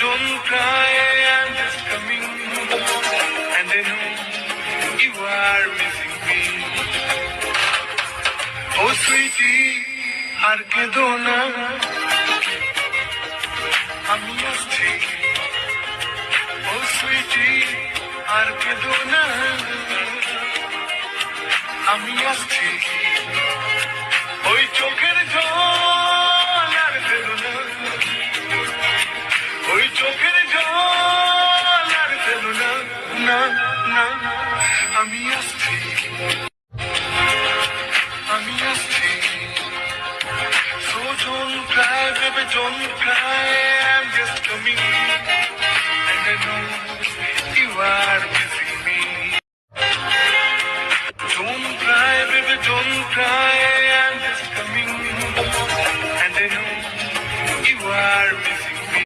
don't cry, I'm just coming. And I know you are missing me. Oh sweetie, আর কেঁদো না, আমি আসছি। Oh sweetie, আর কেঁদো না, আমি আসছি। ওই চোখের জল আর ফেলো না, ওই চোখের জল আর ফেলো না, না না আমি আসছি, আমি আসছি। So don't cry, baby, don't cry, I'm just coming.